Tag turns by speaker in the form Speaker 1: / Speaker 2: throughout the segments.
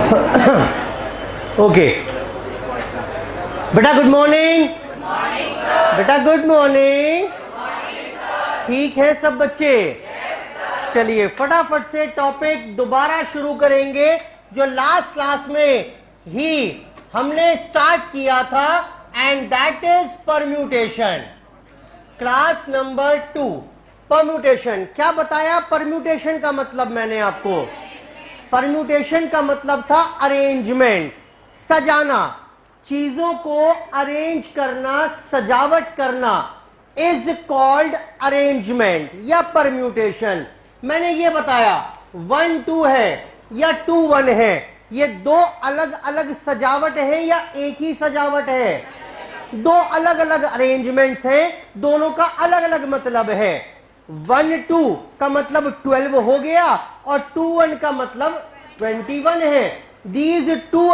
Speaker 1: Okay बेटा, good morning. बेटा good morning. ठीक है सब बच्चे? चलिए फटाफट से टॉपिक दोबारा शुरू करेंगे जो लास्ट क्लास में ही हमने स्टार्ट किया था, and that is permutation. Class number 2 permutation. क्या बताया परम्यूटेशन का मतलब? मैंने आपको परम्यूटेशन का मतलब था अरेंजमेंट, सजाना, चीजों को अरेंज करना, सजावट करना इज कॉल्ड अरेंजमेंट या परम्यूटेशन। मैंने ये बताया 1 2 है या 2 1 है, ये दो अलग अलग सजावट है या एक ही सजावट है? दो अलग अलग अरेंजमेंट्स हैं, दोनों का अलग अलग मतलब है। 1 2 का मतलब 12 हो गया और 2 1 का मतलब 21 है। These two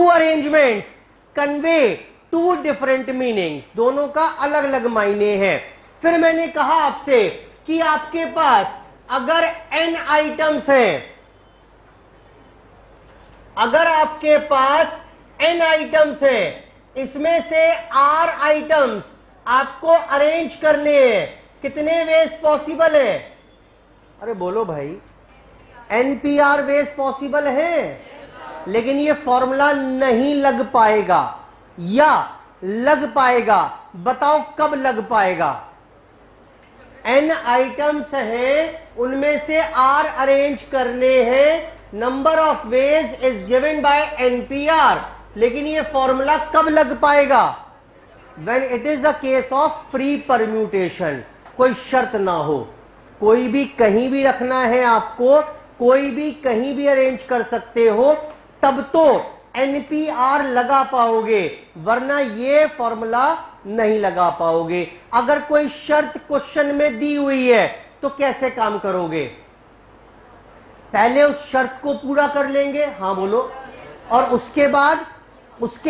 Speaker 1: arrangements convey two different meanings। दोनों का अलग अलग मायने हैं। फिर मैंने कहा आपसे कि आपके पास अगर n आइटम्स हैं, अगर आपके पास n आइटम्स हैं, इसमें से r आइटम्स आपको अरेंज करने हैं, कितने वेज पॉसिबल है? अरे बोलो भाई, NPR वेज पॉसिबल है, लेकिन ये फॉर्मूला नहीं लग पाएगा या लग पाएगा? बताओ कब लग पाएगा? n आइटम्स हैं, उनमें से r अरेंज करने हैं, number of veg is given by NPR, लेकिन ये फॉर्मूला कब लग पाएगा? When it is a case of free permutation, कोई शर्त ना हो, कोई भी कहीं भी रखना है आपको, कोई भी कहीं भी अरेंज कर सकते हो, तब तो NPR लगा पाओगे, वरना ये फॉर्मूला नहीं लगा पाओगे। अगर कोई शर्त क्वेश्चन में दी हुई है तो कैसे काम करोगे? पहले उस शर्त को पूरा कर लेंगे, हाँ बोलो, और उसके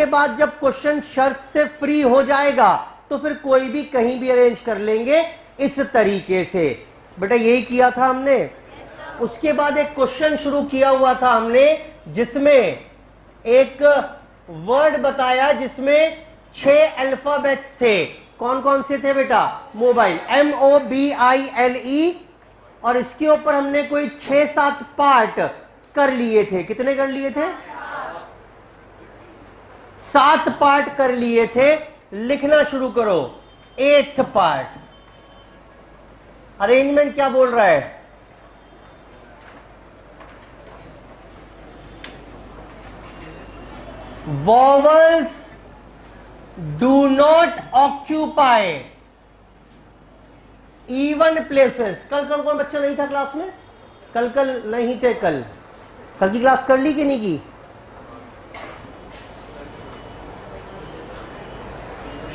Speaker 1: बाद जब क्वेश्चन शर्त से फ्री हो जाएगा तो फिर कोई भी कहीं भी अरेंज कर लेंगे इस तरीके से। बेटा यही किया था हमने। उसके बाद एक क्वेश्चन शुरू किया हुआ था हमने, जिसमें एक वर्ड बताया जिसमें 6 अल्फाबेट्स थे। कौन कौन से थे बेटा? मोबाइल, MOBILE, और इसके ऊपर हमने कोई 6-7 पार्ट कर लिए थे। कितने कर लिए थे? 7 पार्ट कर लिए थे। लिखना शुरू करो। 8th part. अरेंजमेंट क्या बोल रहा है? Vowels do not occupy even places. कल कौन बच्चा नहीं था क्लास में? कल नहीं थे। कल की क्लास कर ली कि नहीं की?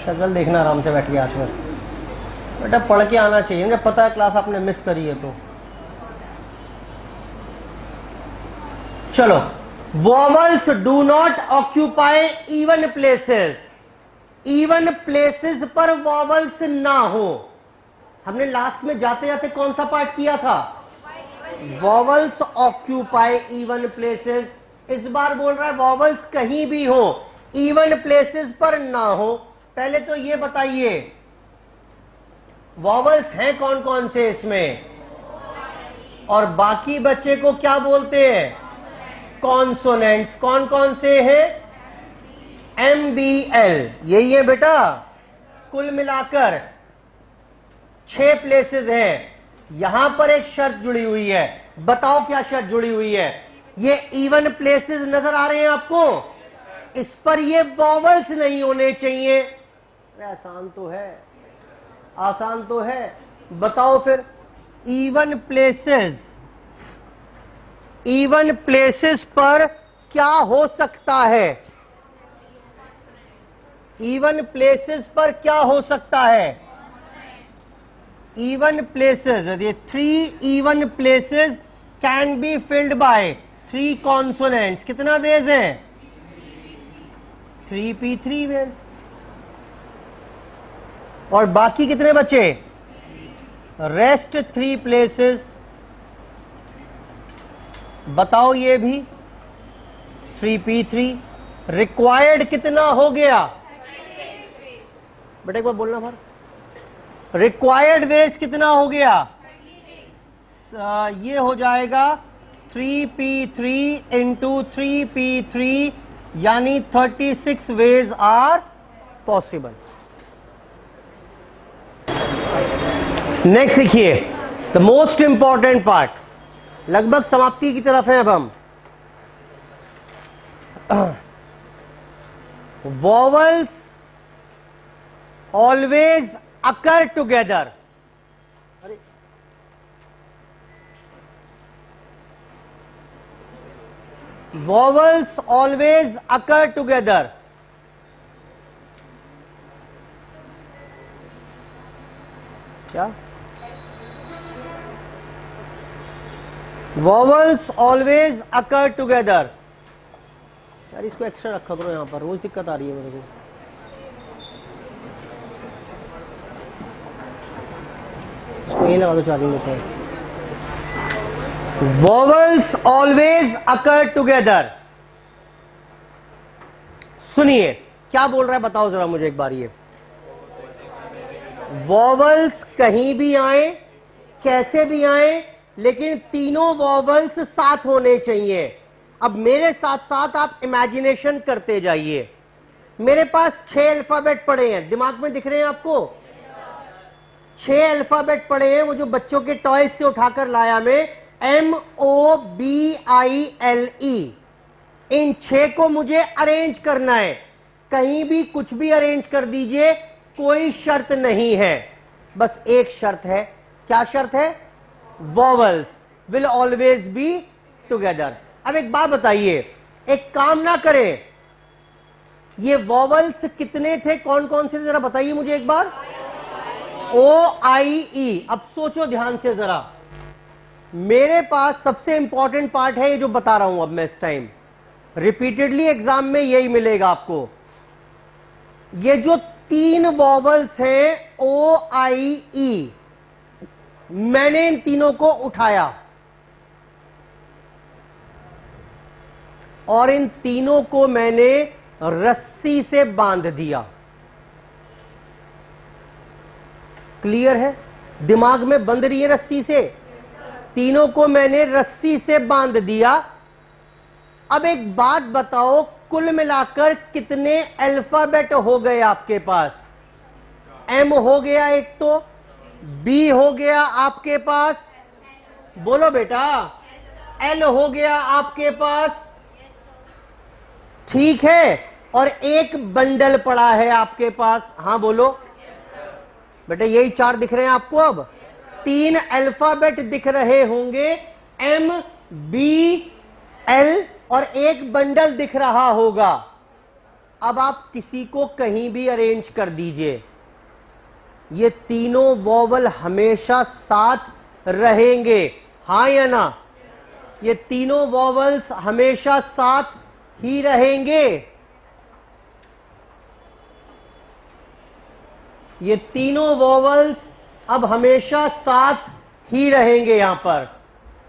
Speaker 1: शक्ल देखना आराम से बैठ के आज में। बेटा पढ़ के आना चाहिए, मुझे पता है क्लास आपने मिस करी है तो। चलो, vowels do not occupy even places. Even places पर वॉवल्स ना हो। हमने लास्ट में जाते जाते कौन सा पार्ट किया था? Vowels occupy even places. इस बार बोल रहा है वॉवल्स कहीं भी हो, इवन प्लेसेस पर ना हो। पहले तो ये बताइए वॉवल्स हैं कौन कौन से इसमें, और बाकी बच्चे को क्या बोलते हैं? कॉन्सोनेंट्स। कौन कौन से हैं? MBL। यही है बेटा। कुल मिलाकर 6 प्लेसेस हैं। यहां पर एक शर्त जुड़ी हुई है। बताओ क्या शर्त जुड़ी हुई है? ये इवन प्लेसेस नजर आ रहे हैं आपको, इस पर ये वॉवल्स नहीं होने चाहिए। आसान तो है, आसान तो है। बताओ फिर, इवन प्लेसेस पर क्या हो सकता है? इवन प्लेसेस पर क्या हो सकता है? इवन प्लेसेस, ये 3 even places can be filled by 3 consonants. कितना वेज है? 3p3 veg. और बाकी कितने बचे? रेस्ट 3 प्लेसेस बताओ ये भी 3p3। रिक्वायर्ड कितना हो गया बेटा, एक बार बोलना भर। रिक्वायर्ड वेज कितना हो गया? ये हो जाएगा 3p3 इंटू 3p3, यानी 36 वेज आर पॉसिबल। नेक्स्ट देखिए, द मोस्ट इंपॉर्टेंट पार्ट, लगभग समाप्ति की तरफ है अब हम। वॉवल्स ऑलवेज अकर टुगेदर। अरे वॉवल्स ऑलवेज अकर टुगेदर। क्या? वॉवल्स ऑलवेज अकर टुगेदर। यार इसको एक्स्ट्रा रखा करो यहां पर, रोज दिक्कत आ रही है मेरे को। इसको ये लगा दो चार्जिंग में। वॉवल्स ऑलवेज अकर टुगेदर। सुनिए क्या बोल रहा है, बताओ जरा मुझे एक बार। ये वॉवल्स कहीं भी आए, कैसे भी आए, लेकिन तीनों वॉवल्स साथ होने चाहिए। अब मेरे साथ साथ आप इमेजिनेशन करते जाइए। मेरे पास 6 अल्फाबेट पड़े हैं, दिमाग में दिख रहे हैं आपको? 6 अल्फाबेट पड़े हैं, वो जो बच्चों के टॉयज से उठाकर लाया मैं, MOBILE। इन 6 को मुझे अरेंज करना है। कहीं भी कुछ भी अरेंज कर दीजिए, कोई शर्त नहीं है, बस एक शर्त है। क्या शर्त है? Vowels will always be together. अब एक बात बताइए, एक काम ना करें, ये वॉवल्स कितने थे, कौन कौन से, जरा बताइए मुझे एक बार। OIE। अब सोचो ध्यान से जरा, मेरे पास सबसे इंपॉर्टेंट पार्ट है ये जो बता रहा हूं अब मैं इस टाइम, रिपीटेडली एग्जाम में यही मिलेगा आपको। ये जो 3 वॉवल्स हैं OIE, मैंने इन तीनों को उठाया और इन तीनों को मैंने रस्सी से बांध दिया। क्लियर है? दिमाग में बंध रही है रस्सी से। तीनों को मैंने रस्सी से बांध दिया। अब एक बात बताओ, कुल मिलाकर कितने अल्फाबेट हो गए आपके पास? M हो गया एक, तो B हो गया आपके पास, बोलो बेटा, L हो गया आपके पास, ठीक है, और एक बंडल पड़ा है आपके पास। हाँ बोलो बेटा, यही 4 दिख रहे हैं आपको। अब 3 अल्फाबेट दिख रहे होंगे, MBL, और एक बंडल दिख रहा होगा। अब आप किसी को कहीं भी अरेंज कर दीजिए, ये तीनों वॉवल हमेशा साथ रहेंगे। हाँ या ना? ये तीनों वॉवल्स हमेशा साथ ही रहेंगे। ये तीनों वॉवल्स अब हमेशा साथ ही रहेंगे यहां पर।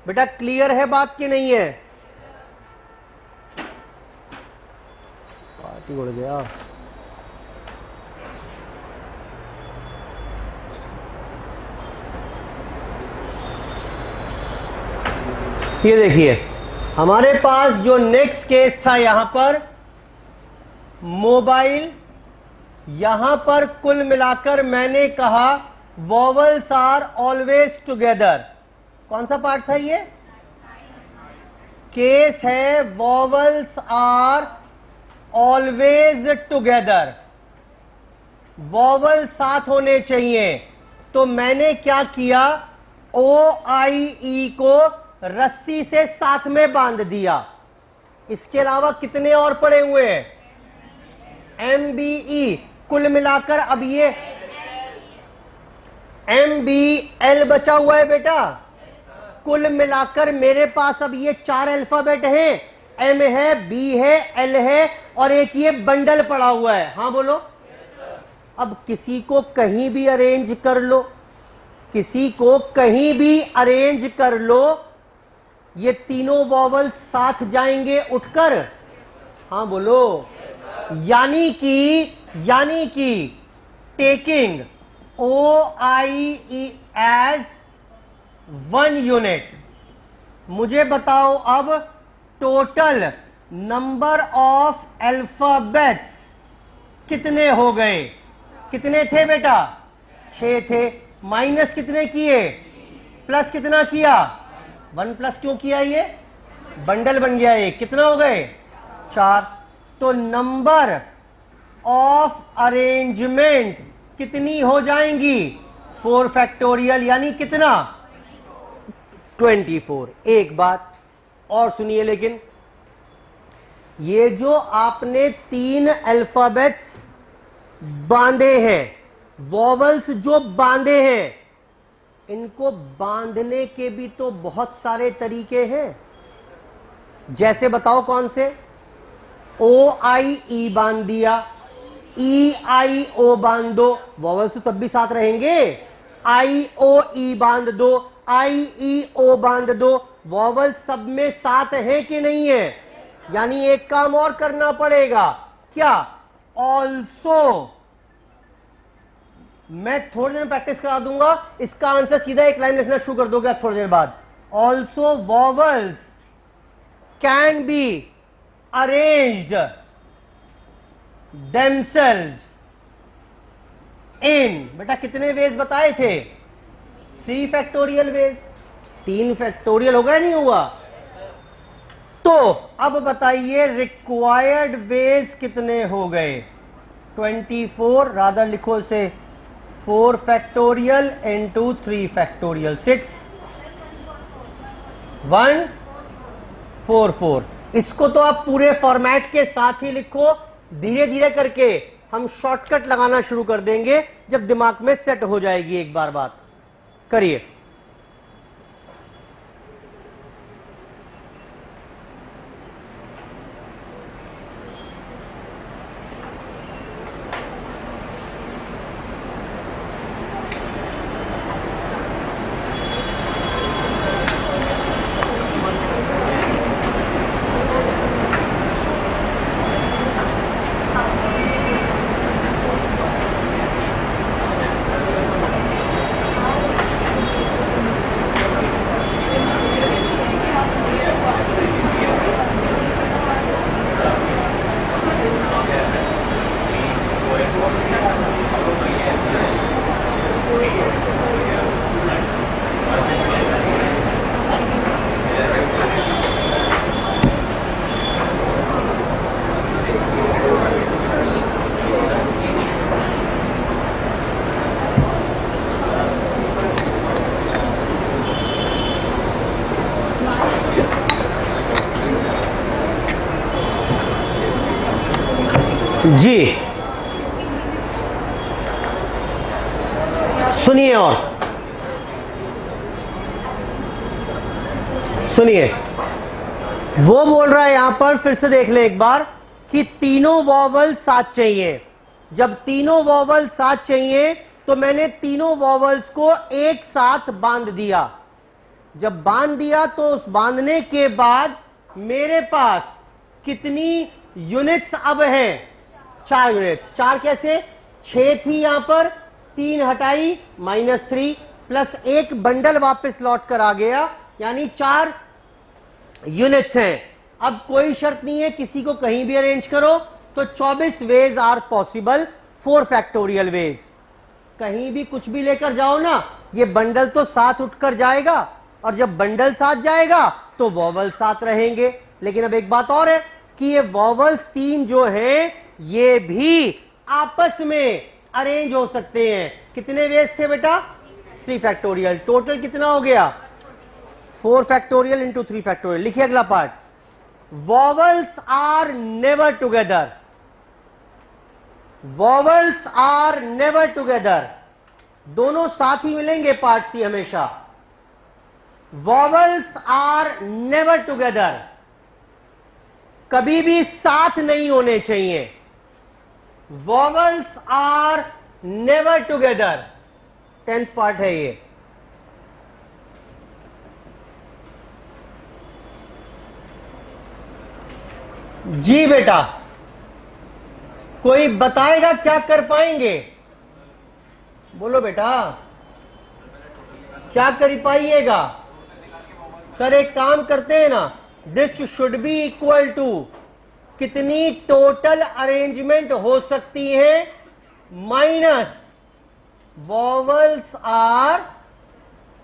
Speaker 1: बेटा क्लियर है बात कि नहीं है? पार्टी उड़ गया। ये देखिए, हमारे पास जो नेक्स्ट केस था यहां पर मोबाइल, यहां पर कुल मिलाकर मैंने कहा वॉवल्स आर ऑलवेज टुगेदर। कौन सा पार्ट था ये? केस है vowels are always together, vowel साथ होने चाहिए। तो मैंने क्या किया, OIE को रस्सी से साथ में बांध दिया। इसके अलावा कितने और पड़े हुए हैं? MBE। कुल मिलाकर अब ये MBL बचा हुआ है बेटा। कुल मिलाकर मेरे पास अब ये 4 अल्फाबेट हैं, M है, B है, L है, और एक ये बंडल पड़ा हुआ है। हाँ बोलो। अब किसी को कहीं भी अरेंज कर लो, किसी को कहीं भी अरेंज कर लो, ये तीनों वॉवल साथ जाएंगे उठकर? हाँ बोलो। यानी कि taking O I as one unit, मुझे बताओ अब टोटल नंबर ऑफ अल्फाबेट्स कितने हो गए? कितने थे बेटा? 6 थे। माइनस कितने किए? प्लस कितना किया? 1 प्लस क्यों किया? ये बंडल बन गया। एक कितना हो गए? 4। तो नंबर ऑफ अरेंजमेंट कितनी हो जाएंगी? 4 फैक्टोरियल, यानी कितना? 24। एक बात और सुनिए, लेकिन ये जो आपने 3 अल्फाबेट्स बांधे हैं, वॉवल्स जो बांधे हैं, इनको बांधने के भी तो बहुत सारे तरीके हैं। जैसे बताओ कौन से? ओ आई ई बांध दिया, ई आई ओ बांध दो, वॉवल्स तो तब भी साथ रहेंगे। आई ओ ई बांध दो, आई ई ओ बांध दो, वॉवल सब में साथ है कि नहीं है? यानी एक काम और करना पड़ेगा। क्या? ऑल्सो। मैं थोड़ी देर में प्रैक्टिस करा दूंगा, इसका आंसर सीधा एक लाइन लिखना शुरू कर दोगे थोड़ी देर बाद। Also vowels can be arranged themselves in, बेटा कितने वेज बताए थे? 3 फैक्टोरियल वेज। 3 फैक्टोरियल हो गया नहीं हुआ? तो अब बताइए रिक्वायर्ड वेज कितने हो गए? 24, रादर लिखो इसे 4 फैक्टोरियल इंटू 3 फैक्टोरियल, 6 1 4 4। इसको तो आप पूरे फॉर्मेट के साथ ही लिखो, धीरे धीरे करके हम शॉर्टकट लगाना शुरू कर देंगे जब दिमाग में सेट हो जाएगी एक बार बात। करिए। जी सुनिए, और सुनिए, वो बोल रहा है यहां पर, फिर से देख ले एक बार, कि तीनों वॉवल साथ चाहिए। जब तीनों वॉवल साथ चाहिए तो मैंने तीनों वॉवल्स को एक साथ बांध दिया। जब बांध दिया तो उस बांधने के बाद मेरे पास कितनी यूनिट्स अब हैं? 4 यूनिट्स। 4 कैसे? 6 थी यहां पर, 3 हटाई, -3, प्लस एक बंडल वापस लौट कर आ गया, यानी 4 यूनिट्स हैं। अब कोई शर्त नहीं है, किसी को कहीं भी अरेंज करो तो 24 ways are possible, 4 factorial ways. कहीं भी कुछ भी लेकर जाओ ना, ये बंडल तो साथ उठकर जाएगा, और जब बंडल साथ जाएगा तो वॉवल साथ रहेंगे। लेकिन अब एक बात और है कि ये वॉवल्स 3 जो हैं ये भी आपस में अरेंज हो सकते हैं। कितने वेज थे बेटा? 3 फैक्टोरियल। टोटल कितना हो गया? 4 फैक्टोरियल इंटू 3 फैक्टोरियल। लिखिए अगला part. Vowels are never together. Vowels are never together. दोनों साथ ही मिलेंगे पार्ट सी हमेशा। वॉवल्स आर नेवर टुगेदर, कभी भी साथ नहीं होने चाहिए। Vowels are never together, 10th part है ये। जी बेटा, कोई बताएगा क्या कर पाएंगे? बोलो बेटा, क्या कर पाइएगा? सर एक काम करते हैं ना, this should be equal to कितनी टोटल अरेंजमेंट हो सकती है माइनस वॉवल्स आर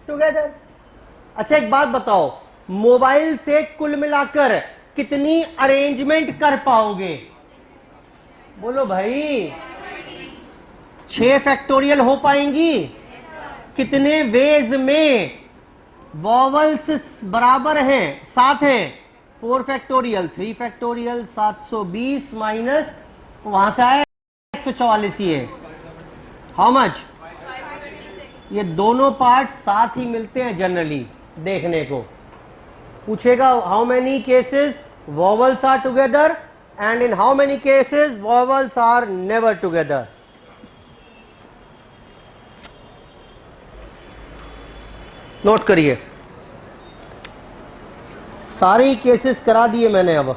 Speaker 1: टुगेदर। अच्छा एक बात बताओ, मोबाइल से कुल मिलाकर कितनी अरेंजमेंट कर पाओगे? बोलो भाई, 6 फैक्टोरियल हो पाएंगी? कितने वेज में वॉवल्स बराबर हैं, 7 हैं? 4 फैक्टोरियल, 3 फैक्टोरियल, 720 माइनस वहां से आया 144 ही है। How much? ये दोनों पार्ट साथ ही मिलते हैं जनरली देखने को। पूछेगा how many cases vowels are together and in how many cases vowels are never together. Note करिए, सारे ही केसेस करा दिए मैंने। अब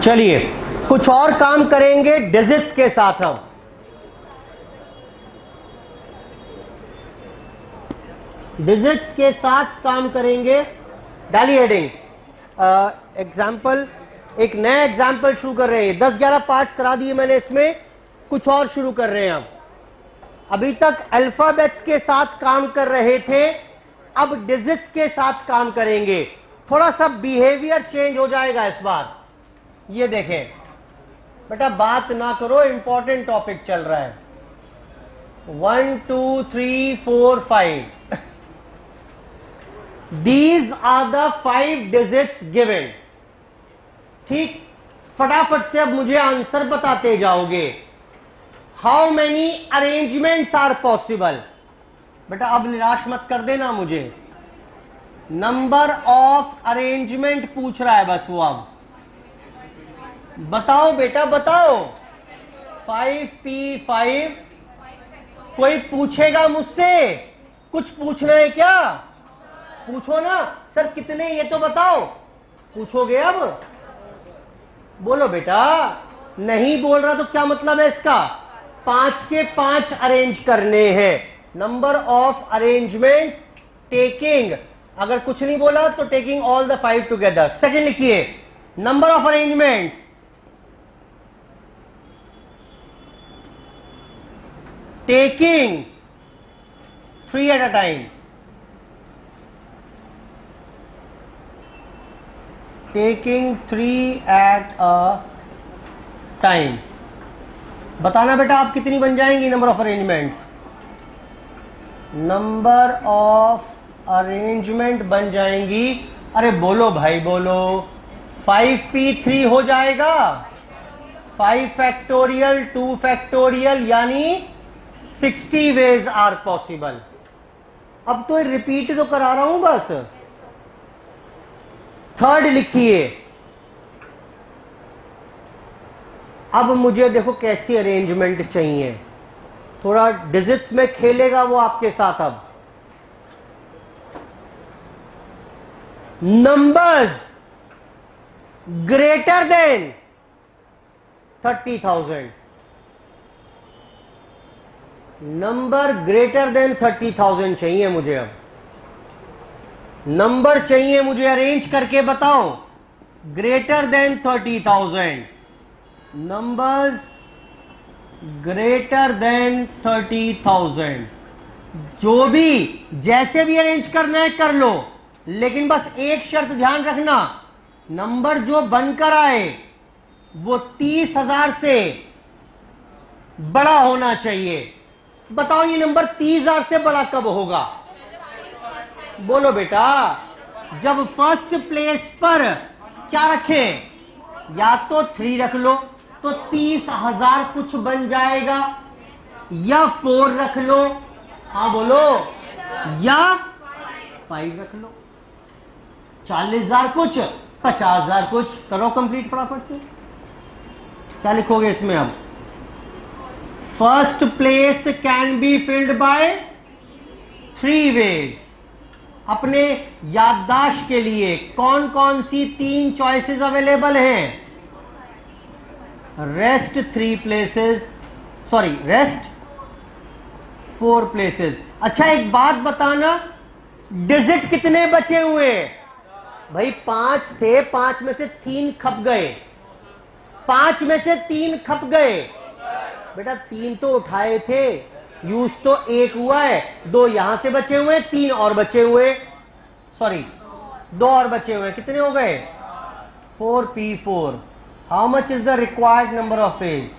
Speaker 1: चलिए कुछ और काम करेंगे डिजिट्स के साथ। हम डिजिट्स के साथ काम करेंगे। डालिए हेडिंग एग्जाम्पल, एक नया एग्जाम्पल शुरू कर रहे हैं। 10-11 पार्ट्स करा दिए मैंने, इसमें कुछ और शुरू कर रहे हैं। हम अभी तक अल्फाबेट्स के साथ काम कर रहे थे, अब डिजिट्स के साथ काम करेंगे। थोड़ा सा बिहेवियर चेंज हो जाएगा इस बार। ये देखें बेटा, बात ना करो, इंपॉर्टेंट टॉपिक चल रहा है। 1 2 3 4 5 these are the 5 digits given. ठीक, फटाफट से अब मुझे आंसर बताते जाओगे। How many arrangements are possible? बेटा अब निराश मत कर देना मुझे, नंबर ऑफ अरेंजमेंट पूछ रहा है बस वो। अब बताओ बेटा बताओ। 5p5। कोई पूछेगा मुझसे? कुछ पूछना है क्या? पूछो ना सर कितने, ये तो बताओ। पूछोगे अब? बोलो बेटा। नहीं बोल रहा तो क्या मतलब है इसका? 5 के 5 अरेंज करने हैं। नंबर ऑफ अरेंजमेंट्स टेकिंग, अगर कुछ नहीं बोला तो taking all the 5 together. Second लिखिए, number of arrangements taking 3 at a time। taking 3 at a time। बताना बेटा आप कितनी बन जाएंगी number of arrangements? Number of arrangement बन जाएंगी, अरे बोलो भाई बोलो, 5p3 हो जाएगा, 5 फैक्टोरियल 2 फैक्टोरियल, यानी 60 वेज आर पॉसिबल। अब तो रिपीट तो करा रहा हूं बस। थर्ड लिखिए, अब मुझे देखो कैसी अरेंजमेंट चाहिए, थोड़ा डिजिट्स में खेलेगा वो आपके साथ। अब numbers greater than 30,000, number greater than 30,000 चाहिए मुझे। अब नंबर चाहिए मुझे, अरेंज करके बताओ। Greater than 30,000, numbers greater than 30,000। जो भी जैसे भी अरेंज करना है कर लो, लेकिन बस एक शर्त ध्यान रखना, नंबर जो बनकर आए वो 30,000 से बड़ा होना चाहिए। बताओ ये नंबर 30,000 से बड़ा कब होगा? बोलो बेटा। जब फर्स्ट प्लेस पर क्या रखें, या तो 3 रख लो तो 30,000 कुछ बन जाएगा, या 4 रख लो, हाँ बोलो, या 5 रख लो, 40,000 कुछ, 50,000 कुछ, करो कंप्लीट फटाफट से। क्या लिखोगे इसमें अब? First place can be filled by 3 ways. अपने याददाश्त के लिए कौन कौन सी 3 चॉइसेस अवेलेबल हैं? Rest 3 places, sorry rest 4 places. अच्छा एक बात बताना, डिजिट कितने बचे हुए? भाई 5 थे, 5 में से 3 खप गए, 5 में से 3 खप गए। बेटा 3 तो उठाए थे, यूज तो 1 हुआ है, 2 यहां से बचे हुए, 3 और बचे हुए, सॉरी 2 और बचे हुए, कितने हो गए? 4p4। How much is the required number of veg?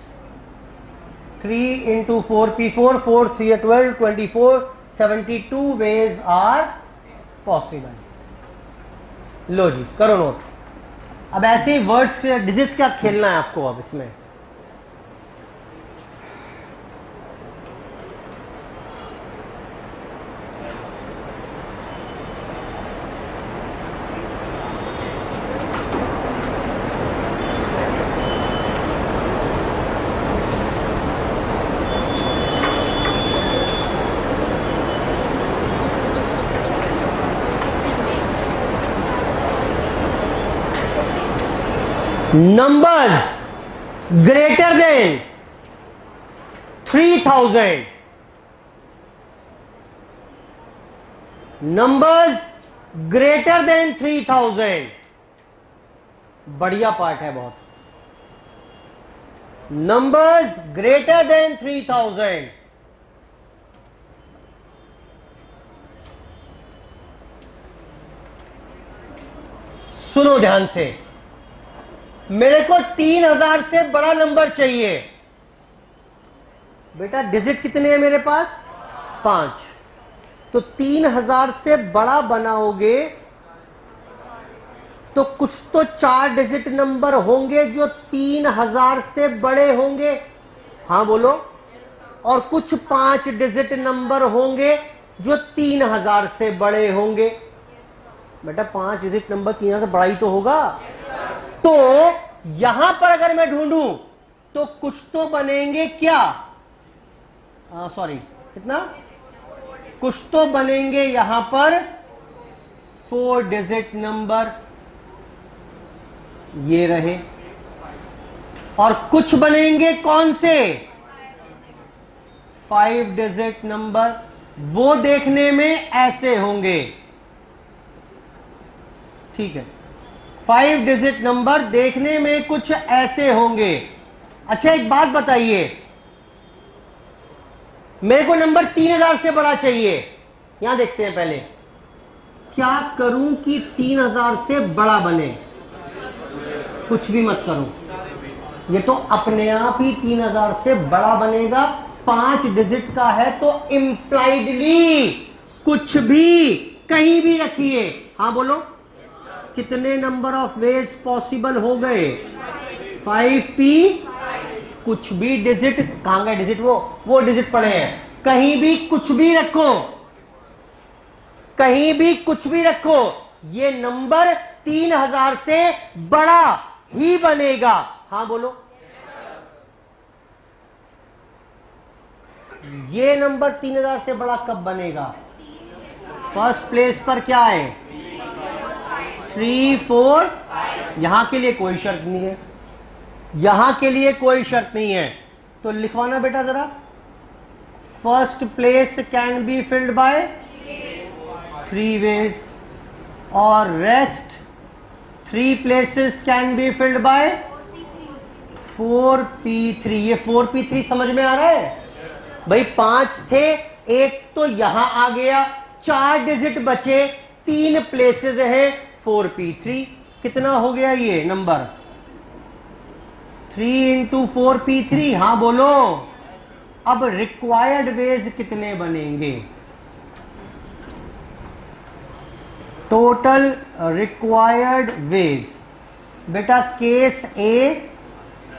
Speaker 1: 3 into 4p4, 4 3 12, 24, 72 ways are possible। लो जी करो नोट। अब ऐसे ही वर्ड्स के डिजिट्स का खेलना है आपको अब इसमें। Numbers greater than 3,000, numbers greater than 3,000, बढ़िया पार्ट है बहुत। Numbers greater than 3,000, सुनो ध्यान से, मेरे को 3,000 से बड़ा नंबर चाहिए। बेटा डिजिट कितने हैं मेरे पास? 5। तो 3,000 से बड़ा बनाओगे तो कुछ तो 4 डिजिट नंबर होंगे जो 3,000 से बड़े होंगे, हाँ बोलो, और कुछ 5 डिजिट नंबर होंगे जो 3,000 से बड़े होंगे। बेटा 5 डिजिट नंबर 3,000 से बड़ा ही तो होगा। तो यहां पर अगर मैं ढूंढूं तो कुछ तो बनेंगे क्या? सॉरी कितना? कुछ तो बनेंगे यहां पर 4 डिजिट नंबर, ये रहे, और कुछ बनेंगे कौन से? 5 डिजिट नंबर, वो देखने में ऐसे होंगे, ठीक है। 5 डिजिट नंबर देखने में कुछ ऐसे होंगे। अच्छा एक बात बताइए, मेरे को नंबर 3,000 से बड़ा चाहिए। यहां देखते हैं पहले, क्या करूं कि 3,000 से बड़ा बने? कुछ भी मत करो, ये तो अपने आप ही 3,000 से बड़ा बनेगा। 5 डिजिट का है तो इंप्लाइडली कुछ भी कहीं भी रखिए। हाँ बोलो, कितने नंबर ऑफ वेज पॉसिबल हो गए? 5p, कुछ भी डिजिट, कहां गए डिजिट? वो डिजिट पड़े हैं, कहीं भी कुछ भी रखो, कहीं भी कुछ भी रखो, ये नंबर 3,000 से बड़ा ही बनेगा। हाँ बोलो, ये नंबर 3,000 से बड़ा कब बनेगा? फर्स्ट प्लेस पर क्या है? 3 4, यहां के लिए कोई शर्त नहीं है, यहां के लिए कोई शर्त नहीं है। तो लिखवाना बेटा जरा, first place can be filled by 3 ways, और rest 3 places can be filled by 4p3। ये 4p3 समझ में आ रहा है? भाई 5 थे, एक तो यहां आ गया, 4 डिजिट बचे, 3 प्लेसेस है, 4p3। कितना हो गया ये नंबर? 3 into 4p3। हाँ बोलो, अब रिक्वायर्ड वेज कितने बनेंगे? टोटल रिक्वायर्ड वेज बेटा केस ए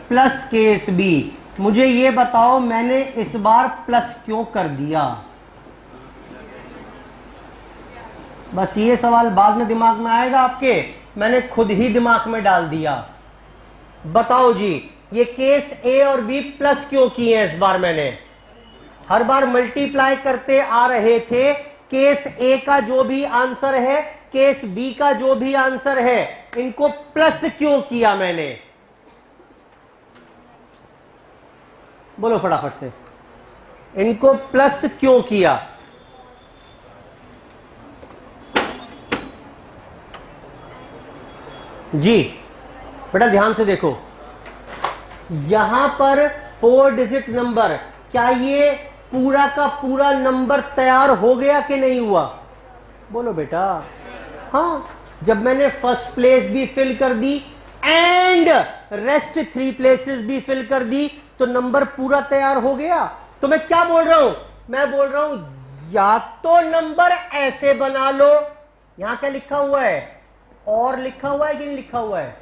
Speaker 1: प्लस केस बी। मुझे ये बताओ मैंने इस बार प्लस क्यों कर दिया? बस ये सवाल बाद में दिमाग में आएगा आपके, मैंने खुद ही दिमाग में डाल दिया। बताओ जी, ये केस ए और बी प्लस क्यों किए हैं इस बार? मैंने हर बार मल्टीप्लाई करते आ रहे थे, केस ए का जो भी आंसर है, केस बी का जो भी आंसर है, इनको प्लस क्यों किया मैंने? बोलो फटाफट से, इनको प्लस क्यों किया? जी बेटा ध्यान से देखो, यहां पर 4 डिजिट नंबर, क्या ये पूरा का पूरा नंबर तैयार हो गया कि नहीं हुआ? बोलो बेटा। हाँ, जब मैंने फर्स्ट प्लेस भी फिल कर दी एंड रेस्ट 3 प्लेसेस भी फिल कर दी तो नंबर पूरा तैयार हो गया। तो मैं क्या बोल रहा हूं? मैं बोल रहा हूं या तो नंबर ऐसे बना लो, यहां क्या लिखा हुआ है? और लिखा हुआ है कि नहीं लिखा हुआ है?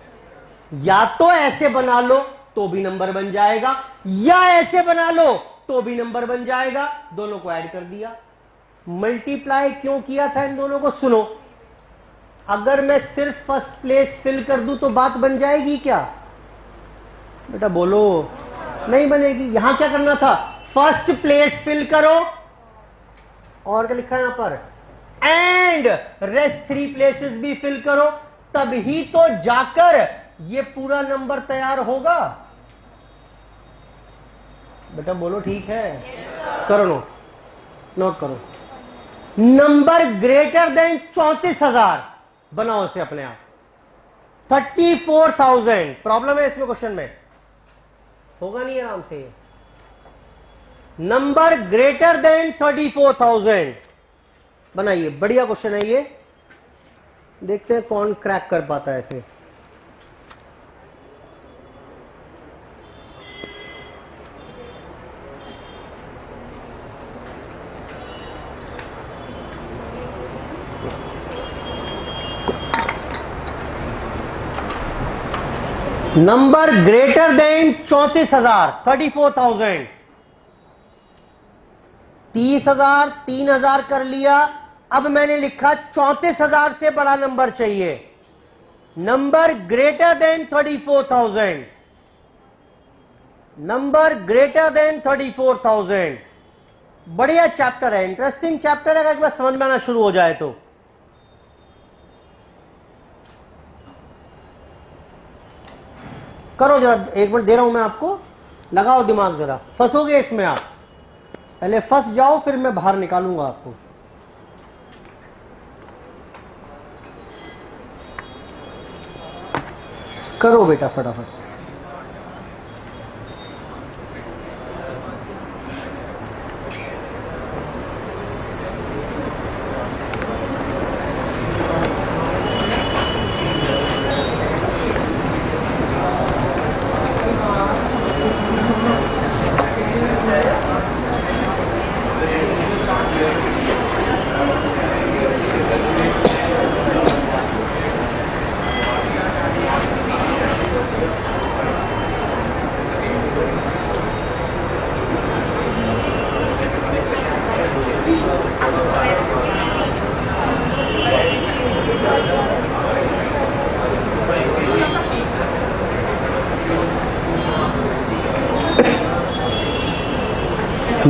Speaker 1: या तो ऐसे बना लो तो भी नंबर बन जाएगा, या ऐसे बना लो तो भी नंबर बन जाएगा। दोनों को ऐड कर दिया। मल्टीप्लाई क्यों किया था इन दोनों को? सुनो, अगर मैं सिर्फ फर्स्ट प्लेस फिल कर दूं तो बात बन जाएगी क्या? बेटा बोलो, नहीं बनेगी। यहां क्या करना था? फर्स्ट प्लेस फिल करो, और क्या लिखा है यहां पर? एंड रेस्ट 3 प्लेसेस भी फिल करो, तब ही तो जाकर ये पूरा नंबर तैयार होगा। बेटा बोलो ठीक है? करो नोट करो। नंबर ग्रेटर देन 34,000 बनाओ इसे अपने आप। 34,000 प्रॉब्लम है इसमें, क्वेश्चन में होगा नहीं आराम से। नंबर ग्रेटर देन 34,000 बनाइए, बढ़िया क्वेश्चन है ये। देखते हैं कौन क्रैक कर पाता है ऐसे। नंबर ग्रेटर देन 34,000, 34,000, 30,000, 3,000 कर लिया। अब मैंने लिखा 34,000 से बड़ा नंबर चाहिए। Number greater than 34,000, number greater than 34,000। बढ़िया चैप्टर है, इंटरेस्टिंग चैप्टर है, अगर एक बार समझ में आना शुरू हो जाए तो। करो जरा, एक बार दे रहा हूं मैं आपको, लगाओ दिमाग जरा। फंसोगे इसमें आप, पहले फंस जाओ फिर मैं बाहर निकालूंगा आपको। करो बेटा फटाफट से।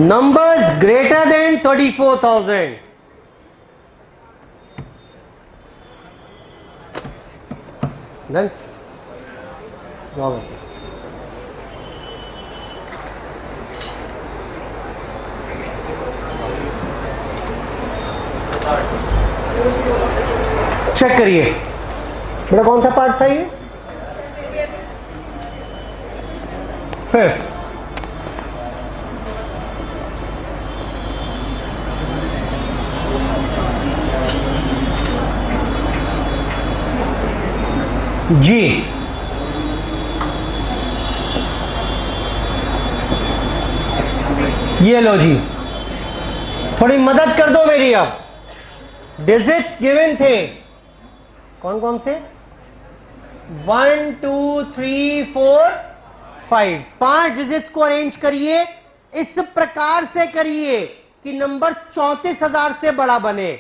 Speaker 1: Numbers greater than 34,000. Done? Go ahead. Check करिए बेटा, कौन सा पार्ट था ये? 5th। जी ये लो जी, थोड़ी मदद कर दो मेरी। अब डिजिट्स गिवन थे कौन कौन से? 1 2 3 4 5, 5 डिजिट्स को अरेंज करिए। इस प्रकार से करिए कि नंबर 34,000 से बड़ा बने।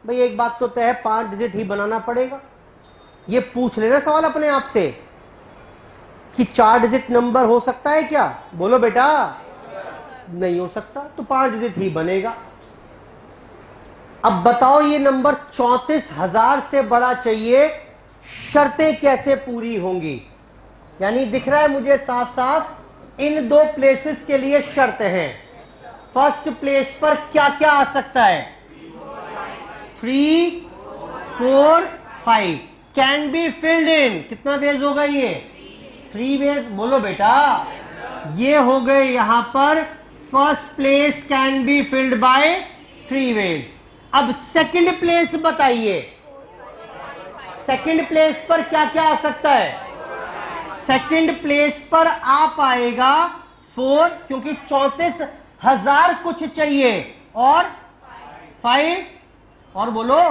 Speaker 1: भाई एक बात तो तय है, 5 डिजिट ही बनाना पड़ेगा। ये पूछ लेना सवाल अपने आप से कि 4 डिजिट नंबर हो सकता है क्या? बोलो बेटा, नहीं हो सकता, तो 5 डिजिट ही बनेगा। अब बताओ ये नंबर 34,000 से बड़ा चाहिए, शर्तें कैसे पूरी होंगी? यानी दिख रहा है मुझे साफ साफ, इन 2 प्लेसेस के लिए शर्त है। फर्स्ट प्लेस पर क्या क्या आ सकता है? 3, 4, 5 कैन बी फिल्ड इन। कितना वेज होगा ये? 3 वेज। बोलो बेटा, ये हो गए यहां पर first place can be filled by 3 ways. अब सेकंड प्लेस बताइए, सेकंड प्लेस पर क्या क्या आ सकता है? सेकंड प्लेस पर आ पाएगा 4, क्योंकि 34,000 कुछ चाहिए, और 5, और बोलो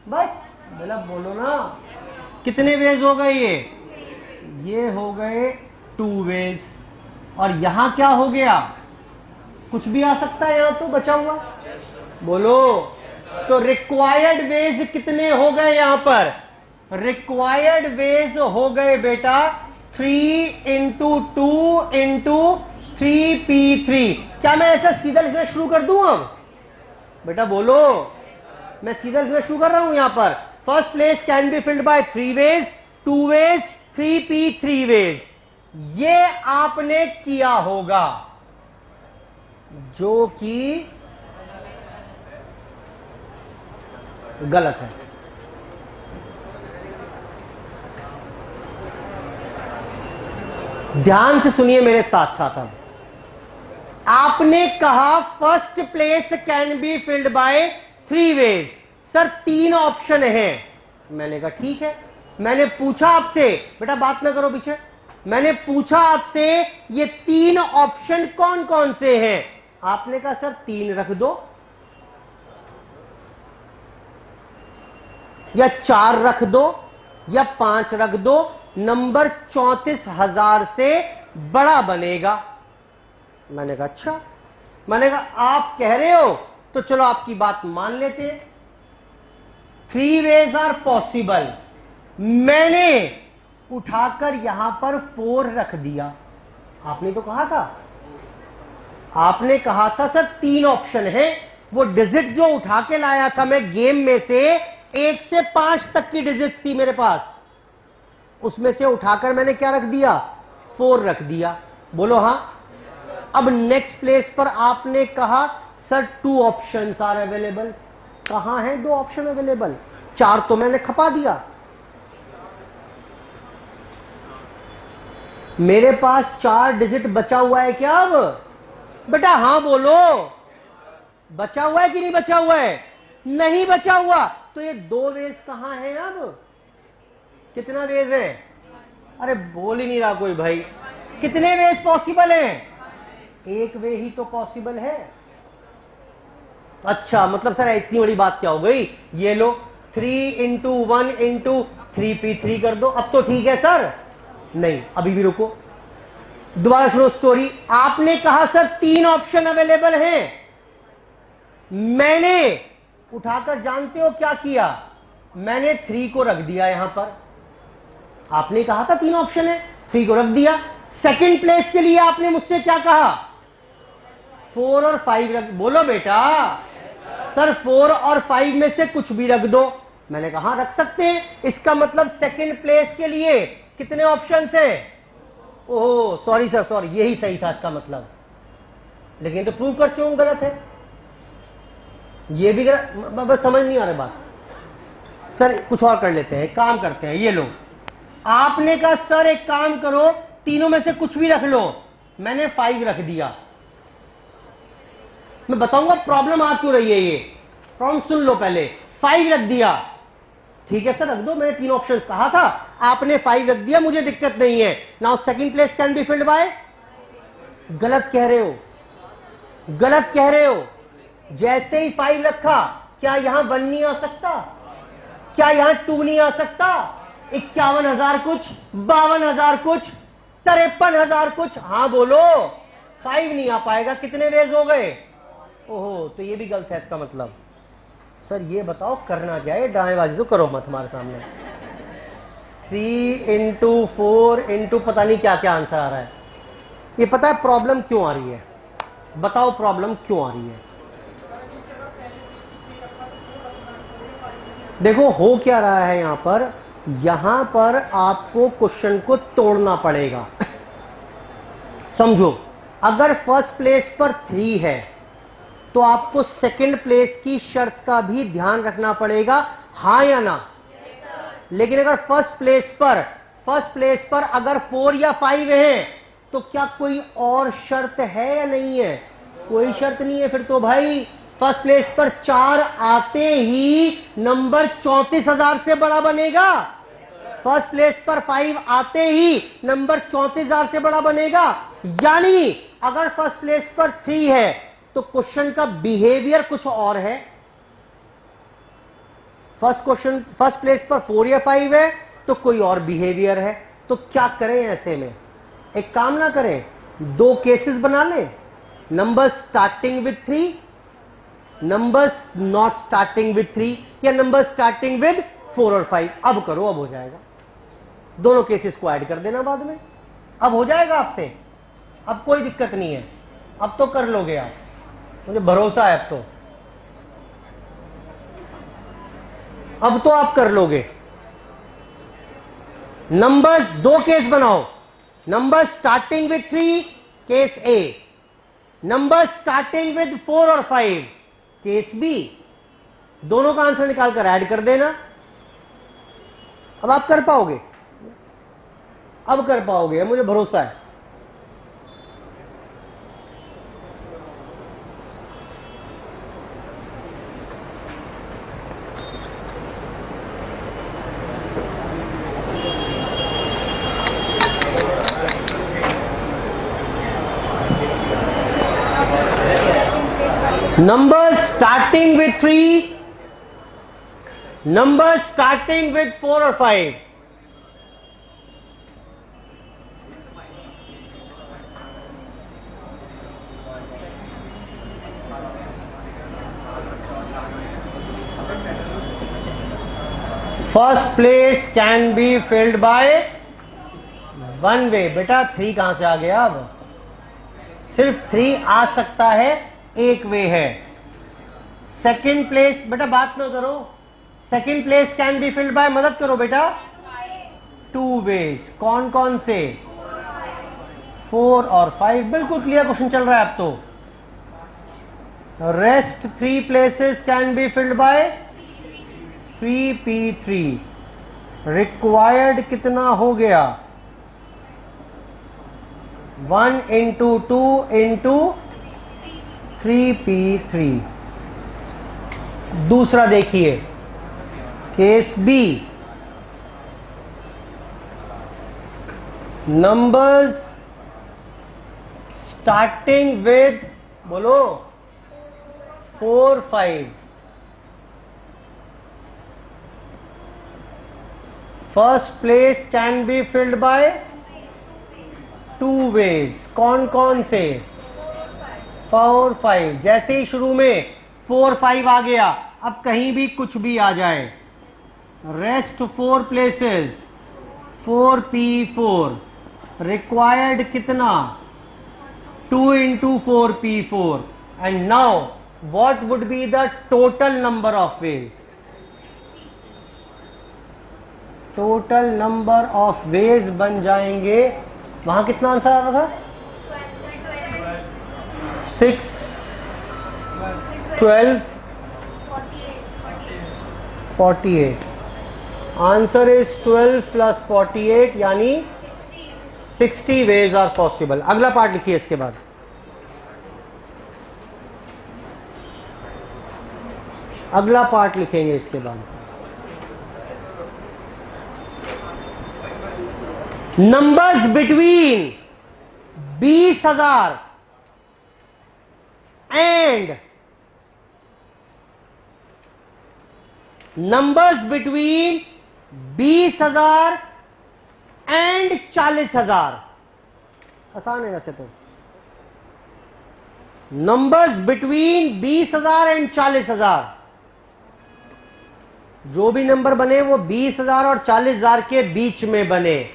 Speaker 1: बस, बोला बोलो ना, कितने वेज हो गए ये हो गए 2 वेज। और यहां क्या हो गया? कुछ भी आ सकता है यहां तो बचा हुआ, बोलो। तो रिक्वायर्ड वेज कितने हो गए यहां पर? रिक्वायर्ड वेज हो गए बेटा 3 × 2 × 3p3। क्या मैं ऐसा सीधा लिखना शुरू कर दूं अब? बेटा बोलो, मैं सीधा लिखना शुरू कर रहा हूं यहां पर। First place can be filled by 3 ways, 2 ways, 3p3 ways. ये आपने किया होगा, जो कि गलत है। ध्यान से सुनिए मेरे साथ साथ। अब आपने कहा first place can be filled by 3 ways. Sir 3 option है। मैंने कहा ठीक है। मैंने पूछा आपसे, बेटा बात ना करो पीछे, मैंने पूछा आपसे ये 3 ऑप्शन कौन कौन से हैं? आपने कहा सर 3 रख दो, या 4 रख दो, या 5 रख दो, नंबर 34,000 से बड़ा बनेगा। मैंने कहा अच्छा। मैंने कहा आप कह रहे हो तो चलो आपकी बात मान लेते हैं। 3 वेज आर पॉसिबल। मैंने उठाकर यहां पर 4 रख दिया। आपने तो कहा था, आपने कहा था सर 3 ऑप्शन है। वो डिजिट जो उठा के लाया था मैं गेम में से, 1 से 5 तक की डिजिट्स थी मेरे पास, उसमें से उठाकर मैंने क्या रख दिया? 4 रख दिया। बोलो हां। अब नेक्स्ट प्लेस पर आपने कहा सर 2 ऑप्शंस आर अवेलेबल। कहां है 2 ऑप्शन अवेलेबल? 4 तो मैंने खपा दिया। मेरे पास 4 डिजिट बचा हुआ है क्या अब? बेटा हां बोलो, बचा हुआ है कि नहीं बचा हुआ है? नहीं बचा हुआ। तो ये 2 वेज कहां है अब? कितना वेज है? अरे बोल ही नहीं रहा कोई भाई। कितने वेज पॉसिबल हैं? 1 वे ही तो पॉसिबल है। अच्छा, मतलब सर इतनी बड़ी बात क्या हो गई? ये लो 3 × 1 × 3p3 कर दो। अब तो ठीक है सर। नहीं, अभी भी रुको, दोबारा सुनो स्टोरी। आपने कहा सर 3 ऑप्शन अवेलेबल हैं। मैंने उठाकर जानते हो क्या किया? मैंने 3 को रख दिया यहां पर। आपने कहा था 3 ऑप्शन है, 3 को रख दिया। सेकंड प्लेस के लिए आपने मुझसे क्या कहा? 4 और 5 रख। बोलो बेटा सर 4 और 5 में से कुछ भी रख दो। मैंने कहा रख सकते हैं। इसका मतलब सेकंड प्लेस के लिए कितने ऑप्शंस हैं? ओह सॉरी सर, सॉरी, यही सही था इसका मतलब। लेकिन तो प्रूव कर चुका हूं गलत है। ये भी गलत, बस समझ नहीं आ रहा बात। सर कुछ और कर लेते हैं, काम करते हैं। ये लो, आपने कहा सर एक काम करो, तीनों में से कुछ भी रख लो। मैंने 5 रख दिया। मैं बताऊंगा प्रॉब्लम आ क्यों रही है। ये प्रॉब्लम सुन लो पहले। 5 रख दिया, ठीक है सर रख दो, मैंने 3 ऑप्शंस कहा था, आपने 5 रख दिया, मुझे दिक्कत नहीं है। Now second place can be filled bye. गलत कह रहे हो, गलत कह रहे हो। जैसे ही 5 रखा, क्या यहां 1 नहीं आ सकता? क्या यहां 2 नहीं आ सकता? 51,000 कुछ, 52,000 कुछ, 53,000 कुछ। हां बोलो, 5 नहीं आ पाएगा। कितने वेज हो गए? ओहो, तो ये भी गलत है इसका मतलब। सर ये बताओ करना क्या है, ड्रामेबाजी तो करो मत हमारे सामने। 3 इंटू 4 इंटू पता नहीं क्या क्या आंसर आ रहा है। ये पता है प्रॉब्लम क्यों आ रही है? बताओ प्रॉब्लम क्यों आ रही है? देखो हो क्या रहा है यहां पर आपको क्वेश्चन को तोड़ना पड़ेगा। समझो, अगर फर्स्ट प्लेस पर 3 है तो आपको सेकंड प्लेस की शर्त का भी ध्यान रखना पड़ेगा, हां या ना? लेकिन अगर फर्स्ट प्लेस पर अगर 4 या 5 है तो क्या कोई और शर्त है या नहीं है? कोई शर्त नहीं है। फिर तो भाई फर्स्ट प्लेस पर 4 आते ही नंबर 34,000 से बड़ा बनेगा। फर्स्ट प्लेस पर 5 आते ही नंबर 34,000 से बड़ा बनेगा। यानी अगर फर्स्ट प्लेस पर 3 है तो क्वेश्चन का बिहेवियर कुछ और है। फर्स्ट प्लेस पर 4 या 5 है तो कोई और बिहेवियर है। तो क्या करें ऐसे में? एक काम ना करें, 2 केसेस बना लें, number starting with 3, numbers not starting with 3, या नंबर स्टार्टिंग विद 4 और 5। अब करो, अब हो जाएगा। दोनों केसेस को ऐड कर देना बाद में, अब हो जाएगा आपसे। अब कोई दिक्कत नहीं है, अब तो कर लोगे आप, मुझे भरोसा है। अब तो आप कर लोगे। नंबर्स 2 केस बनाओ, number starting with 3 case A, number starting with 4 और 5 केस बी। दोनों का आंसर निकालकर ऐड कर देना। अब आप कर पाओगे, अब कर पाओगे, मुझे भरोसा है। Numbers starting with 3, numbers starting with 4 or 5. First place can be filled by one way. बेटा 3 कहां से आ गया? अब सिर्फ 3 आ सकता है, एक वे है। सेकेंड प्लेस, बेटा बात ना करो, second place can be filled bye, मदद करो बेटा, 2 वेज। कौन कौन से? 4 और 5। बिल्कुल क्लियर क्वेश्चन चल रहा है अब तो। Rest 3 places can be filled bye 3p3। Required कितना हो गया? 1 इंटू 2 इंटू 3p3। दूसरा देखिए, case B, numbers starting with, बोलो, 4 5। First place can be filled by 2 ways. कौन कौन से? 4 5। जैसे ही शुरू में 4 5 आ गया, अब कहीं भी कुछ भी आ जाए, रेस्ट 4 प्लेसेस 4p4। रिक्वायर्ड कितना? 2 into 4p4। And now what would be the total number of veg? Total number of veg बन जाएंगे, वहां कितना आंसर आ रहा था? 6 12 48। आंसर इज 12 प्लस 48, यानी 60 वेज आर पॉसिबल। अगला पार्ट लिखिए इसके बाद। अगला पार्ट लिखेंगे इसके बाद। Numbers between 20,000 and numbers between 20,000 and 40,000। आसान है वैसे तो। Numbers between 20,000 and 40,000। जो भी नंबर बने वो 20,000 और 40,000 के बीच में बने।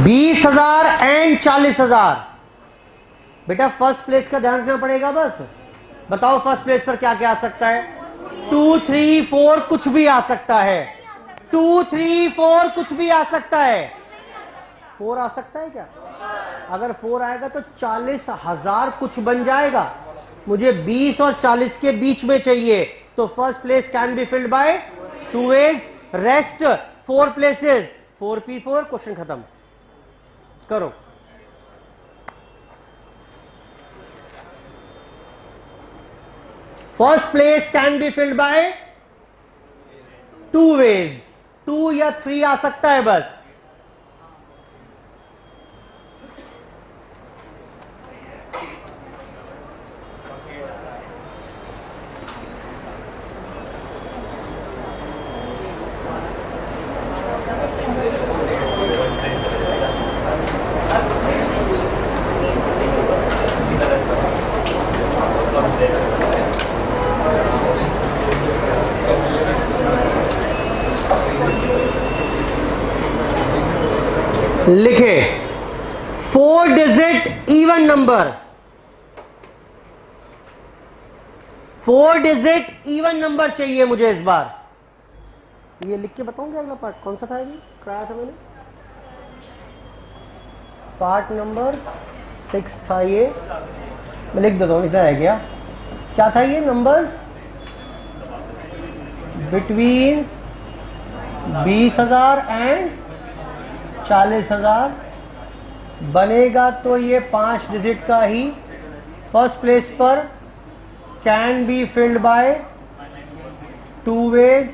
Speaker 1: बीस हजार एंड 40,000। बेटा फर्स्ट प्लेस का ध्यान रखना पड़ेगा बस। बताओ फर्स्ट प्लेस पर क्या क्या आ सकता है? 2, 3, 4 कुछ भी आ सकता है। 2, 3, 4 कुछ भी आ सकता है। 4 आ सकता है क्या? अगर 4 आएगा तो 40,000 कुछ बन जाएगा। मुझे 20 और 40 के बीच में चाहिए, तो first place can be filled by 2 ways, rest 4 places. 4p4, question खत्म करो। First place can be filled by 2 ways, 2 या 3 आ सकता है बस। लिखे 4 digit even number, 4 digit even number चाहिए मुझे इस बार। ये लिख के बताऊंगा अगला पार्ट कौन सा था, अभी कराया था मैंने। पार्ट नंबर 6 था ये, मैं लिख देता हूं, इधर है गया। क्या था ये? नंबर्स बिटवीन 20,000 एंड 40,000 बनेगा तो ये 5 डिजिट का ही। फर्स्ट प्लेस पर can be filled by 2 ways,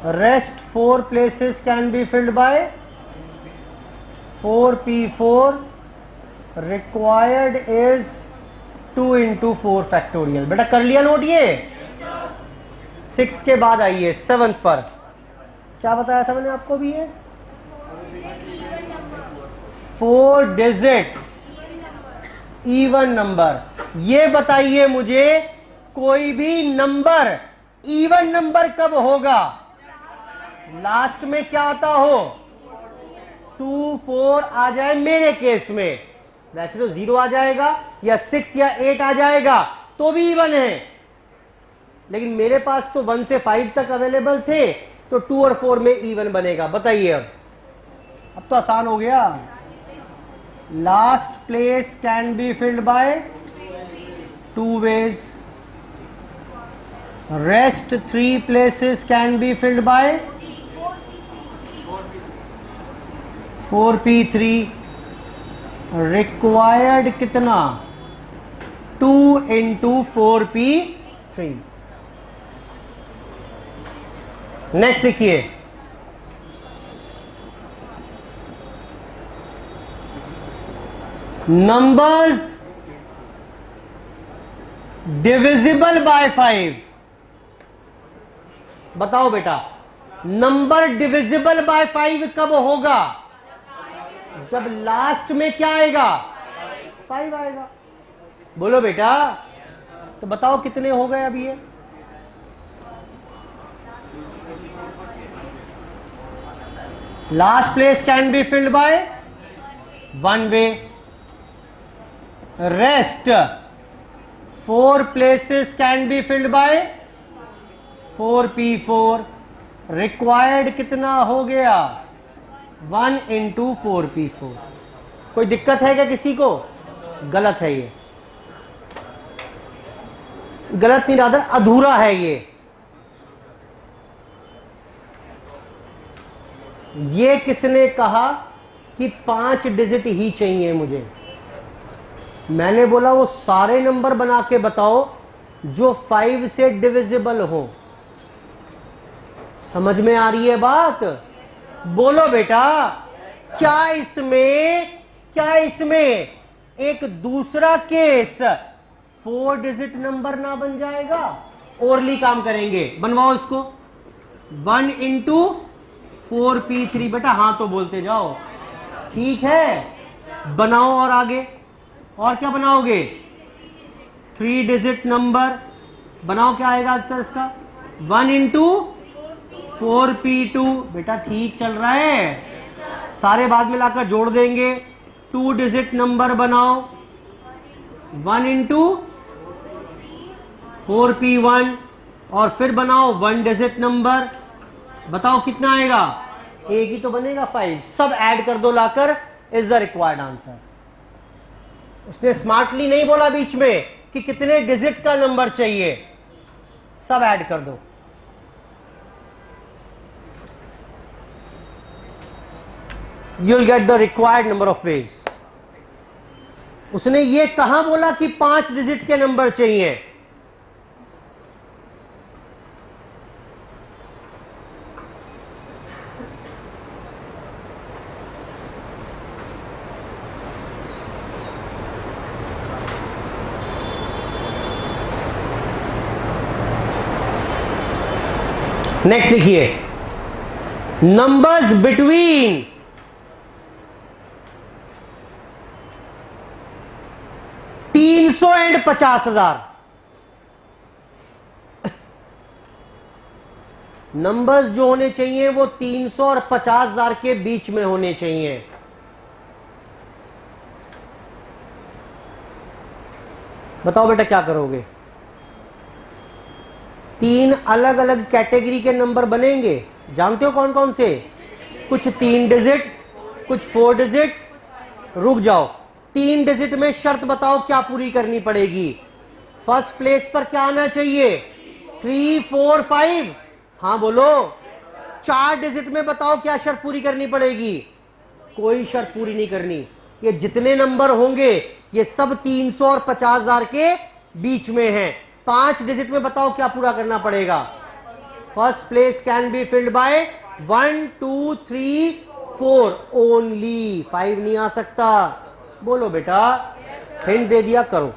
Speaker 1: rest 4 places can be filled by 4p4, required is 2 into 4 factorial. बेटा कर लिया नोट ये? 6 के बाद आइए 7 पर। क्या बताया था मैंने आपको भी? ये 4 डिजिट इवन नंबर। ये बताइए मुझे कोई भी नंबर इवन नंबर कब होगा? लास्ट में क्या आता हो? 2, 4 आ जाए मेरे केस में। वैसे तो 0 आ जाएगा या 6 या 8 आ जाएगा तो भी इवन है, लेकिन मेरे पास तो 1 से 5 तक अवेलेबल थे, तो 2 और 4 में इवन बनेगा। बताइए अब तो आसान हो गया। Last place can be filled by 2 ways, rest 3 places can be filled by 4p3, required कितना? 2 into 4p3। नेक्स्ट लिखिए, नंबर्स डिविजिबल बाय 5। बताओ बेटा नंबर डिविजिबल बाय 5 कब होगा? जब लास्ट में क्या आएगा? 5 आएगा। बोलो बेटा, तो बताओ कितने हो गए अभी ये? Last place can be filled bye 1 way, rest 4 places can be filled by 4p4, required कितना हो गया? 1 into 4p4। कोई दिक्कत है क्या किसी को? गलत है ये, गलत नहीं रादर अधूरा है ये। ये किसने कहा कि 5 डिजिट ही चाहिए मुझे? मैंने बोला वो सारे नंबर बना के बताओ जो 5 से डिविजिबल हो। समझ में आ रही है बात? बोलो बेटा, क्या इसमें एक दूसरा केस 4 डिजिट नंबर ना बन जाएगा? ओरली काम करेंगे, बनवाओ इसको। 1 इंटू 4p3। बेटा हाँ तो बोलते जाओ, ठीक है। बनाओ और आगे, और क्या बनाओगे? 3 डिजिट नंबर बनाओ, क्या आएगा आंसर इसका? 1 इंटू 4p2। बेटा ठीक चल रहा है, सारे बाद में लाकर जोड़ देंगे। 2 डिजिट नंबर बनाओ, 1 इंटू 4p1, और फिर बनाओ 1 डिजिट नंबर, बताओ कितना आएगा? एक ही तो बनेगा, 5। सब ऐड कर दो लाकर, इज द रिक्वायर्ड आंसर। उसने स्मार्टली नहीं बोला बीच में कि कितने डिजिट का नंबर चाहिए, सब ऐड कर दो। You'll get the required number of ways. उसने ये कहां बोला कि 5 डिजिट के नंबर चाहिए? नेक्स्ट लिखिए, नंबर्स बिटवीन 300 एंड 50,000। नंबर्स जो होने चाहिए वो 300 और 50,000 के बीच में होने चाहिए। बताओ बेटा क्या करोगे? 3 अलग अलग कैटेगरी के नंबर बनेंगे, जानते हो कौन कौन से? कुछ 3 डिजिट, कुछ 4 डिजिट। रुक जाओ, 3 डिजिट में शर्त बताओ क्या पूरी करनी पड़ेगी? फर्स्ट प्लेस पर क्या आना चाहिए? 3, 4, 5। हाँ बोलो। 4 डिजिट में बताओ क्या शर्त पूरी करनी पड़ेगी? कोई शर्त पूरी नहीं करनी। ये जितने नंबर होंगे ये सब 300 और 50,000 के बीच में हैं। 5 डिजिट में बताओ क्या पूरा करना पड़ेगा? First place can be filled bye 1, 2, 3, 4 only. 5 नहीं आ सकता। बोलो बेटा, हिंट दे दिया, करो।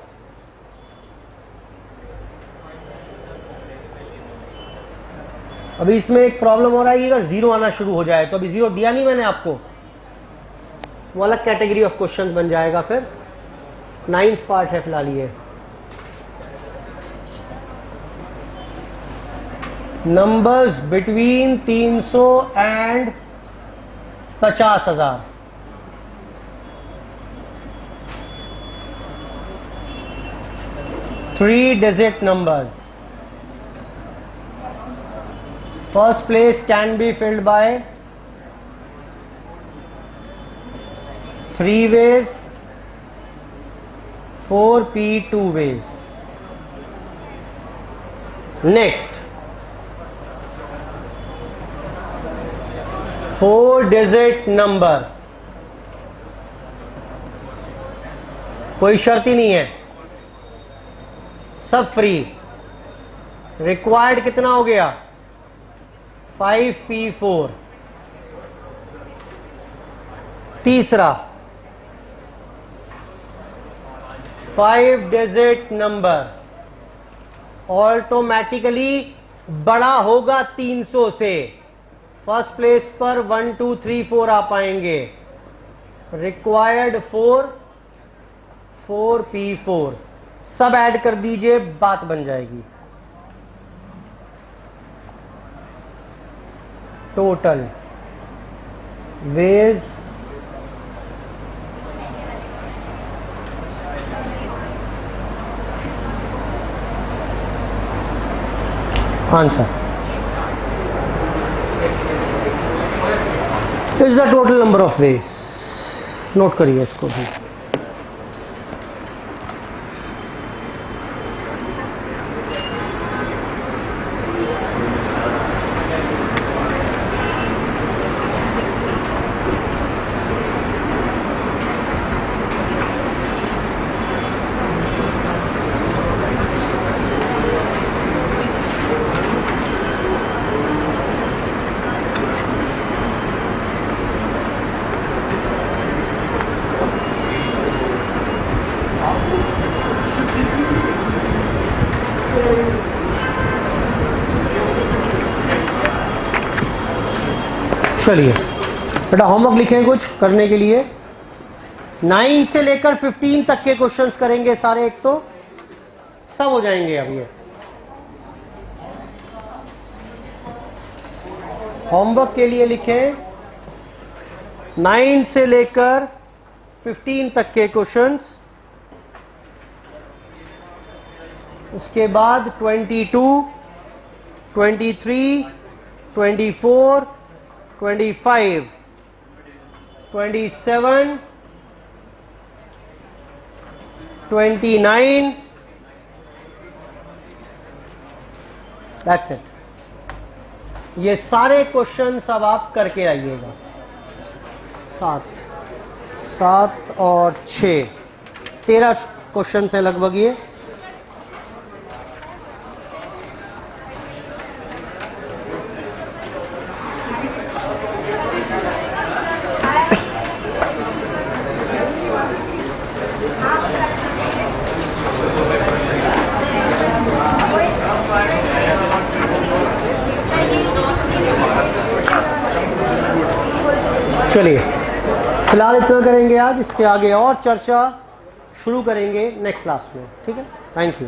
Speaker 1: अभी इसमें एक प्रॉब्लम हो रहा है, अगर 0 आना शुरू हो जाए तो, अभी 0 दिया नहीं मैंने आपको, वो अलग कैटेगरी ऑफ क्वेश्चंस बन जाएगा। फिर 9th पार्ट है फिलहाल ये। Numbers between 300 and 50,000। Three digit numbers. First place can be filled by 3 ways, 4p 2 ways. Next, 4 digit number. कोई शर्त ही नहीं है, सब फ्री। रिक्वायर्ड कितना हो गया? 5p4। तीसरा, 5 डिजिट नंबर ऑटोमेटिकली बड़ा होगा 300 से। फर्स्ट प्लेस पर 1, 2, 3, 4 आ पाएंगे। Required 4p4। सब ऐड कर दीजिए, बात बन जाएगी। Total ways answer is the total number of ways. Note करिए इसको भी। चलिए बेटा होमवर्क लिखें कुछ करने के लिए। 9 से लेकर 15 तक के क्वेश्चंस करेंगे सारे, एक तो सब हो जाएंगे अब ये। होमवर्क के लिए लिखें 9 से लेकर 15 तक के क्वेश्चंस, उसके बाद 22, 23, 24, 25, 27, 29, दैट्स इट। ये सारे क्वेश्चंस अब आप करके आइएगा। 7 और 6, 13 क्वेश्चन है लगभग ये। चलिए फिलहाल इतना करेंगे आज, इसके आगे और चर्चा शुरू करेंगे नेक्स्ट क्लास में, ठीक है। Thank you.